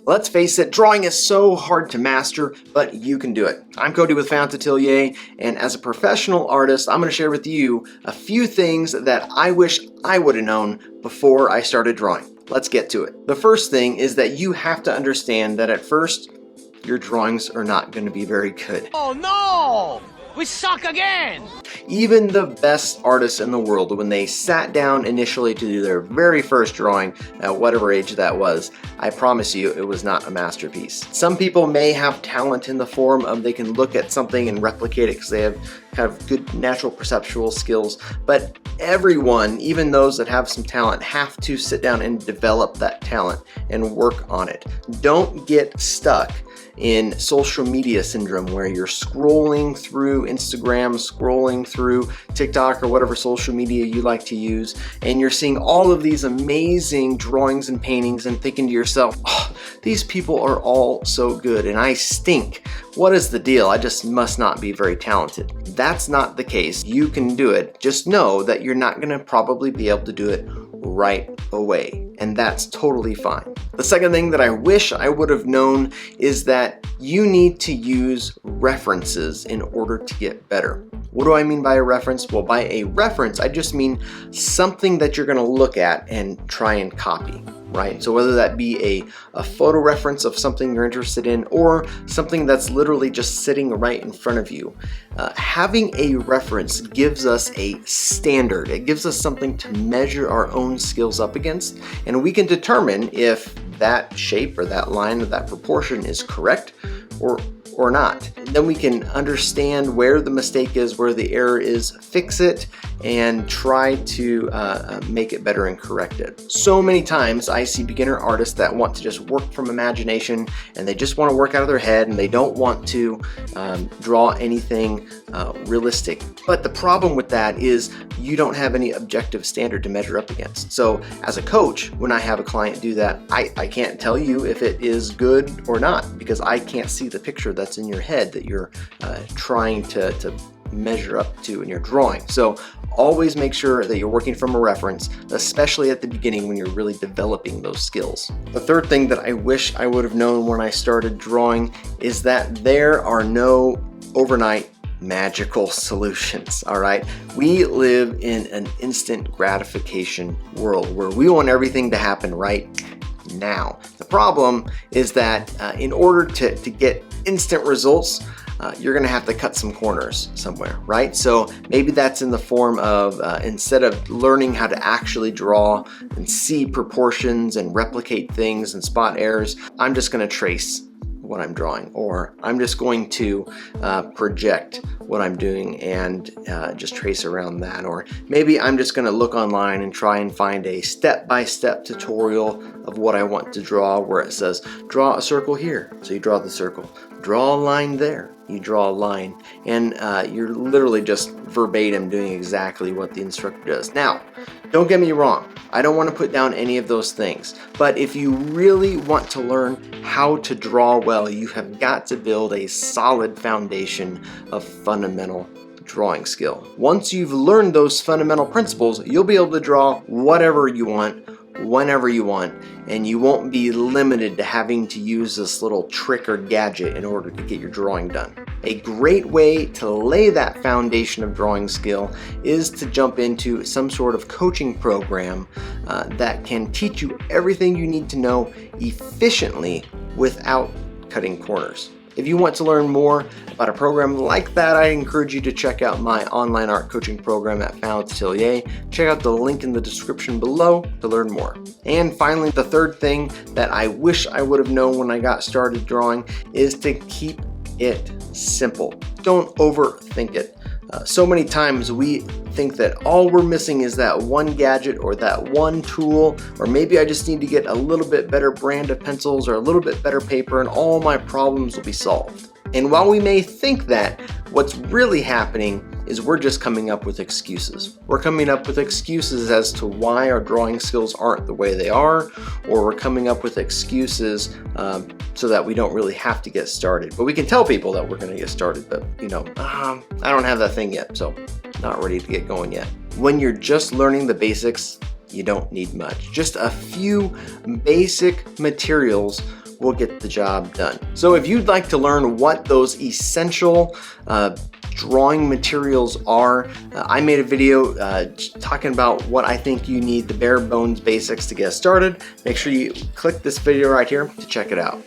Let's face it, drawing is so hard to master, but you can do it. I'm Cody with Fayence Atelier, and as a professional artist, I'm going to share with you a few things that I wish I would have known before I started drawing. Let's get to it. The first thing is that you have to understand that at first, your drawings are not going to be very good. Oh no! We suck again! Even the best artists in the world, when they sat down initially to do their very first drawing, at whatever age that was, I promise you it was not a masterpiece. Some people may have talent in the form of they can look at something and replicate it because they have kind of good natural perceptual skills, but everyone, even those that have some talent, have to sit down and develop that talent and work on it. Don't get stuck in social media syndrome where you're scrolling through Instagram, scrolling through TikTok or whatever social media you like to use, and you're seeing all of these amazing drawings and paintings and thinking to yourself, oh, these people are all so good and I stink. What is the deal? I just must not be very talented. That's not the case. You can do it. Just know that you're not going to probably be able to do it right away, and that's totally fine. The second thing that I wish I would have known is that you need to use references in order to get better. What do I mean by a reference? Well, by a reference, I just mean something that you're going to look at and try and copy, right? So whether that be a photo reference of something you're interested in or something that's literally just sitting right in front of you. Having a reference gives us a standard. It gives us something to measure our own skills up against, and we can determine if that shape or that line or that proportion is correct or not. Then we can understand where the mistake is, where the error is, fix it, and try to make it better and correct it. So many times I see beginner artists that want to just work from imagination and they just want to work out of their head and they don't want to draw anything realistic. But the problem with that is you don't have any objective standard to measure up against. So as a coach, when I have a client do that, I can't tell you if it is good or not because I can't see the picture that's in your head that you're trying to measure up to in your drawing. So always make sure that you're working from a reference, especially at the beginning when you're really developing those skills. The third thing that I wish I would have known when I started drawing is that there are no overnight magical solutions, all right? We live in an instant gratification world where we want everything to happen right now. The problem is that in order to get instant results, you're going to have to cut some corners somewhere, right? So maybe that's in the form of instead of learning how to actually draw and see proportions and replicate things and spot errors, I'm just going to trace what I'm drawing, or I'm just going to project what I'm doing and just trace around that. Or maybe I'm just going to look online and try and find a step-by-step tutorial of what I want to draw where it says draw a circle here, so you draw the circle, draw a line there, you draw a line, and you're literally just verbatim doing exactly what the instructor does. Now, don't get me wrong, I don't want to put down any of those things, but if you really want to learn how to draw well, you have got to build a solid foundation of fundamental drawing skill. Once you've learned those fundamental principles, you'll be able to draw whatever you want, whenever you want, and you won't be limited to having to use this little trick or gadget in order to get your drawing done. A great way to lay that foundation of drawing skill is to jump into some sort of coaching program that can teach you everything you need to know efficiently without cutting corners. If you want to learn more about a program like that, I encourage you to check out my online art coaching program at Fayence Atelier. Check out the link in the description below to learn more. And finally, the third thing that I wish I would have known when I got started drawing is to keep it simple. Don't overthink it. So many times we think that all we're missing is that one gadget or that one tool, or maybe I just need to get a little bit better brand of pencils or a little bit better paper and all my problems will be solved. And while we may think that, what's really happening is we're just coming up with excuses. We're coming up with excuses as to why our drawing skills aren't the way they are, or we're coming up with excuses so that we don't really have to get started. But we can tell people that we're going to get started, but I don't have that thing yet, so not ready to get going yet. When you're just learning the basics, you don't need much. Just a few basic materials will get the job done. So if you'd like to learn what those essential drawing materials are, I made a video talking about what I think you need, the bare bones basics to get started. Make sure you click this video right here to check it out.